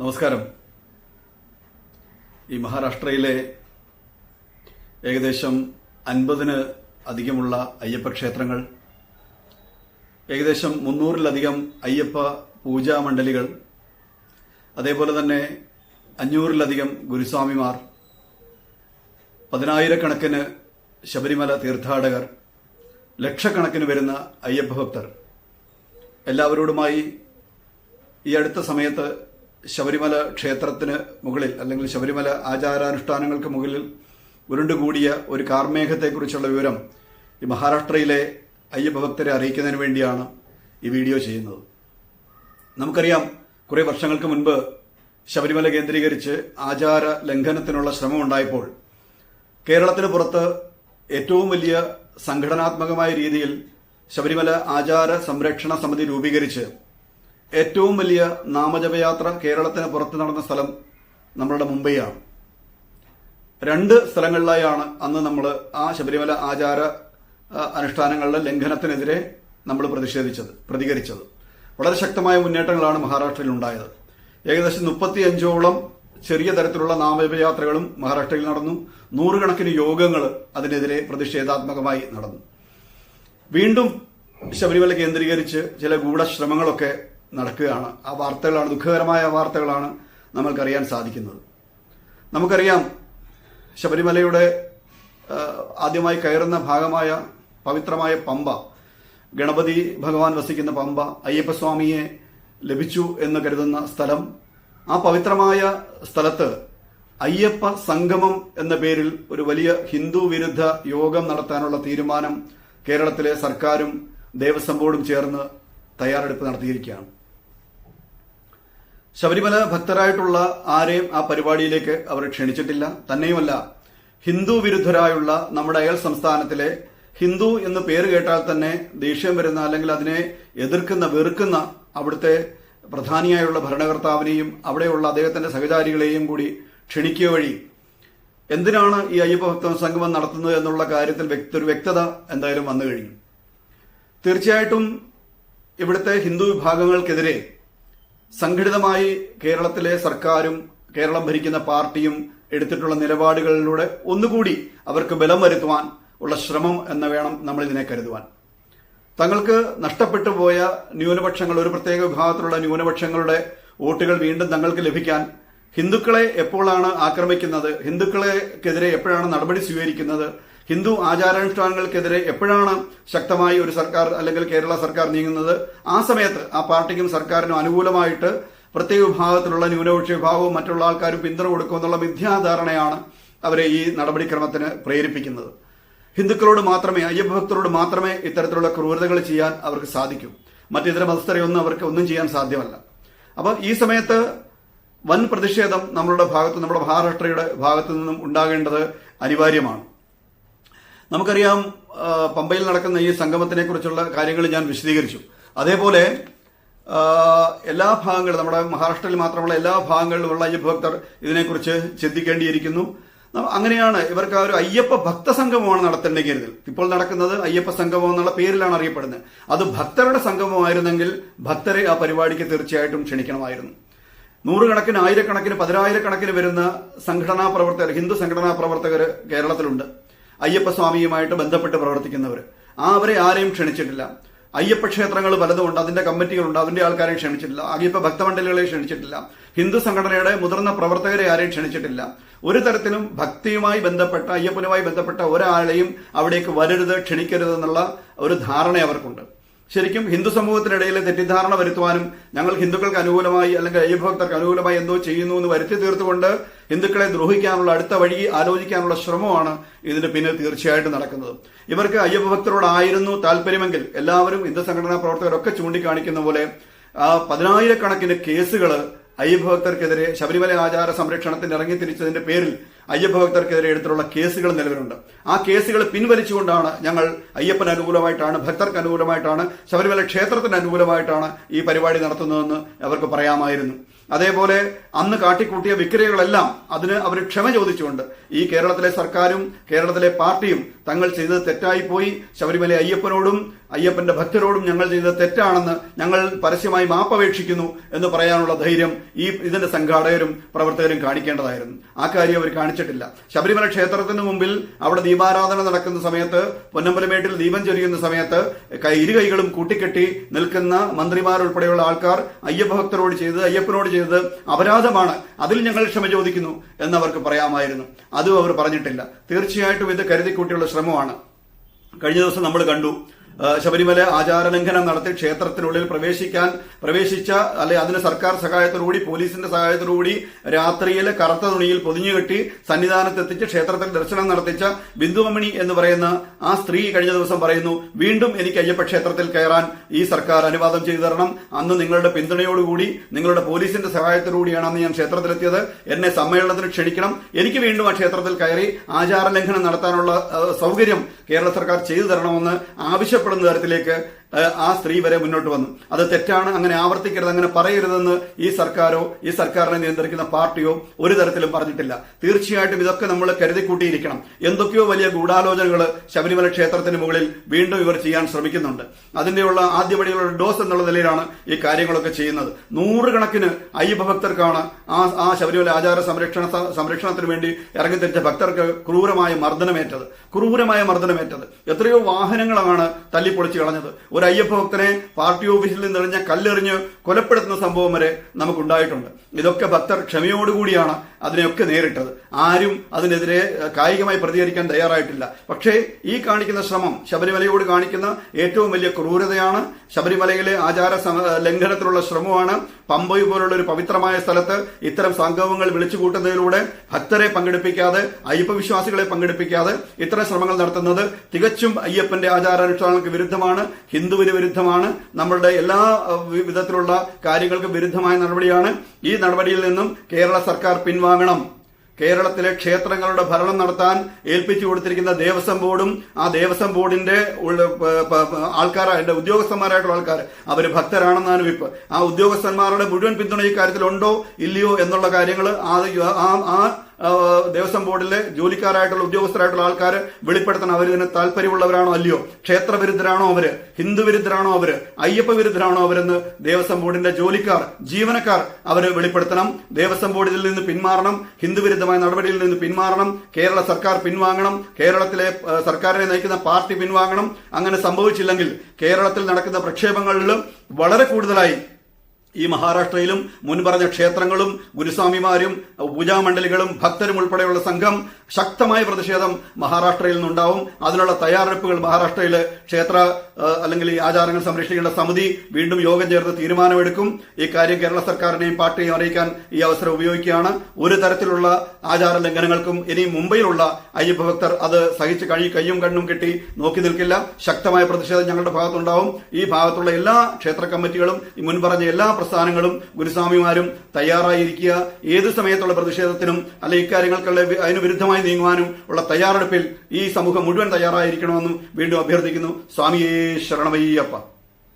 നമസ്കാരം. ഈ മഹാരാഷ്ട്രയിലെ ഏകദേശം 50-ന് അധികമുള്ള അയ്യപ്പ ക്ഷേത്രങ്ങൾ, ഏകദേശം 300-ലധികം അയ്യപ്പ പൂജാ മണ്ഡലികൾ, അതേപോലെ തന്നെ 500-ലധികം ഗുരുസ്വാമിമാർ, 10,000-കണക്കിന് ശബരിമല തീർത്ഥാടകർ, ലക്ഷക്കണക്കിന് വരുന്ന അയ്യപ്പ ഭക്തർ എല്ലാവരോടുമായി ഈ അടുത്ത സമയത്ത് ശബരിമല ക്ഷേത്രത്തിന് മുകളിൽ അല്ലെങ്കിൽ ശബരിമല ആചാരാനുഷ്ഠാനങ്ങൾക്ക് മുകളിൽ ഉരുണ്ടുകൂടിയ ഒരു കാർമേഘത്തെക്കുറിച്ചുള്ള വിവരം ഈ മഹാരാഷ്ട്രയിലെ അയ്യപ്പ ഭക്തരെ അറിയിക്കുന്നതിന് വേണ്ടിയാണ് ഈ വീഡിയോ ചെയ്യുന്നത്. നമുക്കറിയാം, കുറെ വർഷങ്ങൾക്ക് മുൻപ് ശബരിമല കേന്ദ്രീകരിച്ച് ആചാര ലംഘനത്തിനുള്ള ശ്രമമുണ്ടായപ്പോൾ കേരളത്തിന് പുറത്ത് ഏറ്റവും വലിയ സംഘടനാത്മകമായ രീതിയിൽ ശബരിമല ആചാര സംരക്ഷണ സമിതി രൂപീകരിച്ച് ഏറ്റവും വലിയ നാമജപയാത്ര കേരളത്തിന് പുറത്ത് നടന്ന സ്ഥലം നമ്മളുടെ മുംബൈയാണ്. 2 സ്ഥലങ്ങളിലായാണ് അന്ന് നമ്മൾ ആ ശബരിമല ആചാര അനുഷ്ഠാനങ്ങളുടെ ലംഘനത്തിനെതിരെ നമ്മൾ പ്രതികരിച്ചത്. വളരെ ശക്തമായ മുന്നേറ്റങ്ങളാണ് മഹാരാഷ്ട്രയിൽ ഉണ്ടായത്. ഏകദേശം 35ഓളം ചെറിയ തരത്തിലുള്ള നാമജപയാത്രകളും മഹാരാഷ്ട്രയിൽ നടന്നു. 100 കണക്കിന് യോഗങ്ങൾ അതിനെതിരെ പ്രതിഷേധാത്മകമായി നടന്നു. വീണ്ടും ശബരിമല കേന്ദ്രീകരിച്ച് ചില ഗൂഢശ്രമങ്ങളൊക്കെ നടക്കുകയാണ്. ആ വാർത്തകളാണ്, ദുഃഖകരമായ വാർത്തകളാണ് നമ്മൾക്കറിയാൻ സാധിക്കുന്നത്. നമുക്കറിയാം, ശബരിമലയുടെ ആദ്യമായി കയറുന്ന ഭാഗമായ പവിത്രമായ പമ്പ, ഗണപതി ഭഗവാൻ വസിക്കുന്ന പമ്പ, അയ്യപ്പസ്വാമിയെ ലഭിച്ചു എന്ന് കരുതുന്ന സ്ഥലം, ആ പവിത്രമായ സ്ഥലത്ത് അയ്യപ്പ സംഗമം എന്ന പേരിൽ ഒരു വലിയ ഹിന്ദു വിരുദ്ധ യോഗം നടത്താനുള്ള തീരുമാനം കേരളത്തിലെ സർക്കാരും ദേവസ്വം ബോർഡും ചേർന്ന് തയ്യാറെടുപ്പ് നടത്തിയിരിക്കുകയാണ്. ശബരിമല ഭക്തരായിട്ടുള്ള ആരെയും ആ പരിപാടിയിലേക്ക് അവർ ക്ഷണിച്ചിട്ടില്ല. തന്നെയുമല്ല, ഹിന്ദു വിരുദ്ധരായുള്ള നമ്മുടെ അയൽ സംസ്ഥാനത്തിലെ ഹിന്ദു എന്ന് പേര് കേട്ടാൽ തന്നെ ദേഷ്യം വരുന്ന അല്ലെങ്കിൽ അതിനെ എതിർക്കുന്ന വെറുക്കുന്ന അവിടുത്തെ പ്രധാനിയായുള്ള ഭരണകർത്താവിനെയും അവിടെയുള്ള അദ്ദേഹത്തിന്റെ സഹചാരികളെയും കൂടി ക്ഷണിക്കുക വഴി എന്തിനാണ് ഈ അയ്യപ്പ ഭക്ത സംഗമം നടത്തുന്നത് എന്നുള്ള കാര്യത്തിൽ ഒരു വ്യക്തത എന്തായാലും വന്നു കഴിഞ്ഞു. തീർച്ചയായിട്ടും ഇവിടുത്തെ ഹിന്ദു വിഭാഗങ്ങൾക്കെതിരെ സംഘടിതമായി കേരളത്തിലെ സർക്കാരും കേരളം ഭരിക്കുന്ന പാർട്ടിയും എടുത്തിട്ടുള്ള നിലപാടുകളിലൂടെ ഒന്നുകൂടി അവർക്ക് ബലം വരുത്തുവാൻ ഉള്ള ശ്രമം എന്ന് വേണം നമ്മൾ ഇതിനെ കരുതുവാൻ. തങ്ങൾക്ക് നഷ്ടപ്പെട്ടു പോയ ന്യൂനപക്ഷങ്ങൾ, ഒരു പ്രത്യേക വിഭാഗത്തിലുള്ള ന്യൂനപക്ഷങ്ങളുടെ വോട്ടുകൾ വീണ്ടും തങ്ങൾക്ക് ലഭിക്കാൻ ഹിന്ദുക്കളെ എപ്പോഴാണ് ആക്രമിക്കുന്നത്, ഹിന്ദുക്കളെക്കെതിരെ എപ്പോഴാണ് നടപടി സ്വീകരിക്കുന്നത്, ഹിന്ദു ആചാരാനുഷ്ഠാനങ്ങൾക്കെതിരെ എപ്പോഴാണ് ശക്തമായി ഒരു സർക്കാർ അല്ലെങ്കിൽ കേരള സർക്കാർ നീങ്ങുന്നത്, ആ സമയത്ത് ആ പാർട്ടിക്കും സർക്കാരിനും അനുകൂലമായിട്ട് പ്രത്യേക വിഭാഗത്തിലുള്ള ന്യൂനപക്ഷ വിഭാഗവും മറ്റുള്ള ആൾക്കാരും പിന്തുണ കൊടുക്കുമെന്നുള്ള മിഥ്യാധാരണയാണ് അവരെ ഈ നടപടിക്രമത്തിന് പ്രേരിപ്പിക്കുന്നത്. ഹിന്ദുക്കളോട് മാത്രമേ, അയ്യപ്പ ഭക്തരോട് മാത്രമേ ഇത്തരത്തിലുള്ള ക്രൂരതകൾ ചെയ്യാൻ അവർക്ക് സാധിക്കൂ. മറ്റിതര മതസ്ഥരെയൊന്നും അവർക്ക് ഒന്നും ചെയ്യാൻ സാധ്യമല്ല. അപ്പൊ ഈ സമയത്ത് വൻ പ്രതിഷേധം നമ്മുടെ മഹാരാഷ്ട്രയുടെ ഭാഗത്തു നിന്നും ഉണ്ടാകേണ്ടത് അനിവാര്യമാണ്. നമുക്കറിയാം, പമ്പയിൽ നടക്കുന്ന ഈ സംഗമത്തിനെ കുറിച്ചുള്ള കാര്യങ്ങൾ ഞാൻ വിശദീകരിച്ചു. അതേപോലെ എല്ലാ ഭാഗങ്ങളും, നമ്മുടെ മഹാരാഷ്ട്രയിൽ മാത്രമുള്ള എല്ലാ ഭാഗങ്ങളിലുമുള്ള അയ്യപ്പ ഭക്തർ ഇതിനെക്കുറിച്ച് ചിന്തിക്കേണ്ടിയിരിക്കുന്നു. അങ്ങനെയാണ് ഇവർക്ക് ആ ഒരു അയ്യപ്പ ഭക്ത സംഗമമാണ് നടത്തേണ്ടിയിരുന്നത്. ഇപ്പോൾ നടക്കുന്നത് അയ്യപ്പ സംഗമം എന്നുള്ള പേരിലാണ് അറിയപ്പെടുന്നത്. അത് ഭക്തരുടെ സംഗമമായിരുന്നെങ്കിൽ ഭക്തരെ ആ പരിപാടിക്ക് തീർച്ചയായിട്ടും ക്ഷണിക്കണമായിരുന്നു. 100 കണക്കിന്, 1000 കണക്കിന്, 10,000 വരുന്ന സംഘടനാ പ്രവർത്തകർ, ഹിന്ദു സംഘടനാ പ്രവർത്തകർ കേരളത്തിലുണ്ട്. അയ്യപ്പസ്വാമിയുമായിട്ട് ബന്ധപ്പെട്ട് പ്രവർത്തിക്കുന്നവർ, അവരെ ആരെയും ക്ഷണിച്ചിട്ടില്ല. അയ്യപ്പ ക്ഷേത്രങ്ങൾ പലതുമുണ്ട്, അതിന്റെ കമ്മിറ്റികളുണ്ട്, അതിന്റെ ആൾക്കാരെയും ക്ഷണിച്ചിട്ടില്ല. അയ്യപ്പ ഭക്തമണ്ഡലികളെ ക്ഷണിച്ചിട്ടില്ല. ഹിന്ദു സംഘടനയുടെ മുതിർന്ന പ്രവർത്തകരെ ആരെയും ക്ഷണിച്ചിട്ടില്ല. ഒരു തരത്തിലും ഭക്തിയുമായി ബന്ധപ്പെട്ട, അയ്യപ്പനുമായി ബന്ധപ്പെട്ട ഒരാളെയും അവിടേക്ക് വരരുത്, ക്ഷണിക്കരുതെന്നുള്ള ഒരു ധാരണ അവർക്കുണ്ട്. ശരിക്കും ഹിന്ദു സമൂഹത്തിനിടയിൽ തെറ്റിദ്ധാരണ വരുത്തുവാനും ഞങ്ങൾ ഹിന്ദുക്കൾക്ക് അനുകൂലമായി അല്ലെങ്കിൽ അയ്യപ്പ ഭക്തർക്ക് അനുകൂലമായി എന്തോ ചെയ്യുന്നു എന്ന് വരുത്തി തീർത്തുകൊണ്ട് ഹിന്ദുക്കളെ ദ്രോഹിക്കാനുള്ള അടുത്ത വഴി ആലോചിക്കാനുള്ള ശ്രമമാണ് ഇതിന് പിന്നിൽ തീർച്ചയായിട്ടും നടക്കുന്നത്. ഇവർക്ക് അയ്യപ്പ ഭക്തരോടായിരുന്നു താല്പര്യമെങ്കിൽ എല്ലാവരും ഹിന്ദു സംഘടനാ പ്രവർത്തകരൊക്കെ ചൂണ്ടിക്കാണിക്കുന്ന പോലെ 10,000 കണക്കിന് കേസുകൾ അയ്യപ്പ ഭക്തർക്കെതിരെ ശബരിമല ആചാര സംരക്ഷണത്തിന് ഇറങ്ങിത്തിരിച്ചതിന്റെ പേരിൽ അയ്യപ്പ ഭക്തർക്കെതിരെ എടുത്തിട്ടുള്ള കേസുകൾ നിലവിലുണ്ട്. ആ കേസുകൾ പിൻവലിച്ചുകൊണ്ടാണ് ഞങ്ങൾ അയ്യപ്പന് അനുകൂലമായിട്ടാണ്, ഭക്തർക്ക് അനുകൂലമായിട്ടാണ്, ശബരിമല ക്ഷേത്രത്തിന് അനുകൂലമായിട്ടാണ് ഈ പരിപാടി നടത്തുന്നതെന്ന് അവർക്ക് പറയാമായിരുന്നു. അതേപോലെ അന്ന് കാട്ടിക്കൂട്ടിയ വിക്രിയകളെല്ലാം അതിന് അവർ ക്ഷമ ചോദിച്ചുകൊണ്ട് ഈ കേരളത്തിലെ സർക്കാരും കേരളത്തിലെ പാർട്ടിയും തങ്ങൾ ചെയ്തത് തെറ്റായിപ്പോയി, ശബരിമല അയ്യപ്പനോടും അയ്യപ്പന്റെ ഭക്തരോടും ഞങ്ങൾ ചെയ്തത് തെറ്റാണെന്ന് ഞങ്ങൾ പരസ്യമായി മാപ്പപേക്ഷിക്കുന്നു എന്ന് പറയാനുള്ള ധൈര്യം ഇതിന്റെ സംഘാടകരും പ്രവർത്തകരും കാണിക്കേണ്ടതായിരുന്നു. ആ കാര്യം അവർ കാണിച്ചിട്ടില്ല. ശബരിമല ക്ഷേത്രത്തിന് മുമ്പിൽ അവിടെ ദീപാരാധന നടക്കുന്ന സമയത്ത്, പൊന്നമ്പലമേട്ടിൽ ദീപം ചൊരിയുന്ന സമയത്ത് ഇരുകൈകളും കൂട്ടിക്കെട്ടി നിൽക്കുന്ന മന്ത്രിമാരുൾപ്പെടെയുള്ള ആൾക്കാർ അയ്യപ്പ ഭക്തരോട് ചെയ്തത്, അയ്യപ്പനോട് ചെയ്തത് അപരാധമാണ്, അതിൽ ഞങ്ങൾ ക്ഷമ ചോദിക്കുന്നു എന്നവർക്ക് പറയാമായിരുന്നു. അതും അവർ പറഞ്ഞിട്ടില്ല. തീർച്ചയായിട്ടും ഇത് കരുതിക്കൂട്ടിയുള്ള ശ്രമമാണ്. കഴിഞ്ഞ ദിവസം നമ്മൾ കണ്ടു, ശബരിമല ആചാരലംഘനം നടത്തി ക്ഷേത്രത്തിനുള്ളിൽ പ്രവേശിച്ച അല്ലെ അതിന് സർക്കാർ സഹായത്തോടുകൂടി, പോലീസിന്റെ സഹായത്തോടുകൂടി രാത്രിയിൽ കറുത്ത തുണിയിൽ പൊതിഞ്ഞുകെട്ടി സന്നിധാനത്തെത്തിച്ച് ക്ഷേത്രത്തിൽ ദർശനം നടത്തിച്ച ബിന്ദുമണി എന്ന് പറയുന്ന ആ സ്ത്രീ കഴിഞ്ഞ ദിവസം പറയുന്നു, വീണ്ടും എനിക്ക് അയ്യപ്പ ക്ഷേത്രത്തിൽ കയറാൻ ഈ സർക്കാർ അനുവാദം ചെയ്തു തരണം. അന്ന് നിങ്ങളുടെ പിന്തുണയോടുകൂടി, നിങ്ങളുടെ പോലീസിന്റെ സഹായത്തോടുകൂടിയാണ് അന്ന് ഞാൻ ക്ഷേത്രത്തിലെത്തിയത്. എന്നെ സമ്മേളനത്തിന് ക്ഷണിക്കണം. എനിക്ക് വീണ്ടും ആ ക്ഷേത്രത്തിൽ കയറി ആചാരലംഘനം നടത്താനുള്ള സൗകര്യം കേരള സർക്കാർ ചെയ്തു തരണമെന്ന് ആവശ്യപ്പെടുന്ന തരത്തിലേക്ക് ആ സ്ത്രീ വരെ മുന്നോട്ട് വന്നു. അത് തെറ്റാണ്, അങ്ങനെ ആവർത്തിക്കരുത്, അങ്ങനെ പറയരുതെന്ന് ഈ സർക്കാരോ ഈ സർക്കാരിനെ നിയന്ത്രിക്കുന്ന പാർട്ടിയോ ഒരു തരത്തിലും പറഞ്ഞിട്ടില്ല. തീർച്ചയായിട്ടും ഇതൊക്കെ നമ്മൾ കരുതിക്കൂട്ടിയിരിക്കണം. എന്തൊക്കെയോ വലിയ ഗൂഢാലോചനകൾ ശബരിമല ക്ഷേത്രത്തിന് മുകളിൽ വീണ്ടും ഇവർ ചെയ്യാൻ ശ്രമിക്കുന്നുണ്ട്. അതിന്റെയുള്ള ആദ്യപടികളുടെ ഡോസ് എന്നുള്ള നിലയിലാണ് ഈ കാര്യങ്ങളൊക്കെ ചെയ്യുന്നത്. നൂറുകണക്കിന് അയ്യപ്പ ഭക്തർക്കാണ് ആ ശബരിമല ആചാര സംരക്ഷണത്തിന് വേണ്ടി ഇറങ്ങിത്തിരിച്ച ഭക്തർക്ക് ക്രൂരമായ മർദ്ദനമേറ്റത്. എത്രയോ വാഹനങ്ങളാണ് തല്ലിപ്പൊളിച്ച് കളഞ്ഞത്. ഒരു അയ്യപ്പ ഭക്തനെ പാർട്ടി ഓഫീസിൽ നിന്നെറിഞ്ഞ കല്ലെറിഞ്ഞ് കൊലപ്പെടുത്തുന്ന സംഭവം വരെ നമുക്കുണ്ടായിട്ടുണ്ട്. ഇതൊക്കെ ഭക്തർ ക്ഷമയോടുകൂടിയാണ് അതിനെയൊക്കെ നേരിട്ടത്. ആരും അതിനെതിരെ കായികമായി പ്രതികരിക്കാൻ തയ്യാറായിട്ടില്ല. പക്ഷേ ഈ കാണിക്കുന്ന ശ്രമം ശബരിമലയോട് കാണിക്കുന്ന ഏറ്റവും വലിയ ക്രൂരതയാണ്. ശബരിമലയിലെ ആചാര ലംഘനത്തിലുള്ള ശ്രമമാണ്. പമ്പ പോലുള്ള ഒരു പവിത്രമായ സ്ഥലത്ത് ഇത്തരം സംഗമങ്ങൾ വിളിച്ചു കൂട്ടുന്നതിലൂടെ ഭക്തരെ പങ്കെടുപ്പിക്കാതെ, അയ്യപ്പ വിശ്വാസികളെ പങ്കെടുപ്പിക്കാതെ ഇത്തരം ശ്രമങ്ങൾ നടത്തുന്നത് തികച്ചും അയ്യപ്പന്റെ ആചാരാനുഷ്ഠാനങ്ങൾക്ക് വിരുദ്ധമാണ്, ഹിന്ദുവിന് വിരുദ്ധമാണ്, നമ്മളുടെ എല്ലാ വിധത്തിലുള്ള കാര്യങ്ങൾക്ക് വിരുദ്ധമായ നടപടിയാണ്. ഈ നടപടിയിൽ നിന്നും കേരള സർക്കാർ പിൻവാങ്ങണം. കേരളത്തിലെ ക്ഷേത്രങ്ങളുടെ ഭരണം നടത്താൻ ഏൽപ്പിച്ചു കൊടുത്തിരിക്കുന്ന ദേവസ്വം ബോർഡും ആ ദേവസ്വം ബോർഡിന്റെ ഉദ്യോഗസ്ഥന്മാരായിട്ടുള്ള ആൾക്കാർ അവര് ഭക്തരാണെന്നാണ് വിപ്പ്. ആ ഉദ്യോഗസ്ഥന്മാരുടെ മുഴുവൻ പിന്തുണ ഈ കാര്യത്തിൽ ഉണ്ടോ ഇല്ലയോ എന്നുള്ള കാര്യങ്ങൾ ദേവസ്വം ബോർഡിലെ ജോലിക്കാരായിട്ടുള്ള ഉദ്യോഗസ്ഥരായിട്ടുള്ള ആൾക്കാർ വെളിപ്പെടുത്തണം. അവരിതിന് താല്പര്യമുള്ളവരാണോ അല്ലയോ, ക്ഷേത്രവിരുദ്ധരാണോ അവര്, ഹിന്ദു വിരുദ്ധരാണോ അവര്, അയ്യപ്പ വിരുദ്ധരാണോ അവരെന്ന് ദേവസ്വം ബോർഡിന്റെ ജോലിക്കാർ, ജീവനക്കാർ അവര് വെളിപ്പെടുത്തണം. ദേവസ്വം ബോർഡിൽ നിന്ന് പിന്മാറണം, ഹിന്ദു വിരുദ്ധമായ നടപടിയിൽ നിന്ന് പിന്മാറണം, കേരള സർക്കാർ പിൻവാങ്ങണം, കേരളത്തിലെ സർക്കാരിനെ നയിക്കുന്ന പാർട്ടി പിൻവാങ്ങണം. അങ്ങനെ സംഭവിച്ചില്ലെങ്കിൽ കേരളത്തിൽ നടക്കുന്ന പ്രക്ഷേപങ്ങളിലും വളരെ കൂടുതലായി ഈ മഹാരാഷ്ട്രയിലും മുൻപറഞ്ഞ ക്ഷേത്രങ്ങളും ഗുരുസ്വാമിമാരും പൂജാമണ്ഡലികളും ഭക്തരും ഉൾപ്പെടെയുള്ള സംഘം ശക്തമായ പ്രതിഷേധം മഹാരാഷ്ട്രയിൽ നിന്നുണ്ടാവും. അതിനുള്ള തയ്യാറെടുപ്പുകൾ മഹാരാഷ്ട്രയിലെ ക്ഷേത്ര അല്ലെങ്കിൽ ഈ ആചാരങ്ങൾ സംരക്ഷിക്കേണ്ട സമിതി വീണ്ടും യോഗം ചേർന്ന് തീരുമാനമെടുക്കും. ഇക്കാര്യം കേരള സർക്കാരിനെയും പാർട്ടിയെയും അറിയിക്കാൻ ഈ അവസരം ഉപയോഗിക്കുകയാണ്. ഒരു തരത്തിലുള്ള ആചാര ലംഘനങ്ങൾക്കും ഇനി മുംബൈയിലുള്ള അയ്യപ്പ ഭക്തർ അത് സഹിച്ച് കയ്യും കണ്ണും കെട്ടി നോക്കി നിൽക്കില്ല. ശക്തമായ പ്രതിഷേധം ഞങ്ങളുടെ ഭാഗത്തുണ്ടാവും. ഈ ഭാഗത്തുള്ള എല്ലാ ക്ഷേത്ര കമ്മിറ്റികളും മുൻപറഞ്ഞ എല്ലാ പ്രസ്ഥാനങ്ങളും ഗുരുസ്വാമിമാരും തയ്യാറായിരിക്കുക. ഏത് സമയത്തുള്ള പ്രതിഷേധത്തിനും അല്ലെ ഇക്കാര്യങ്ങൾക്കുള്ള അതിന് വിരുദ്ധമായി നീങ്ങുവാനും ഉള്ള തയ്യാറെടുപ്പിൽ ഈ സമൂഹം മുഴുവൻ തയ്യാറായിരിക്കണമെന്നും വീണ്ടും അഭ്യർത്ഥിക്കുന്നു. സ്വാമിയേ ശരണമയ്യപ്പ.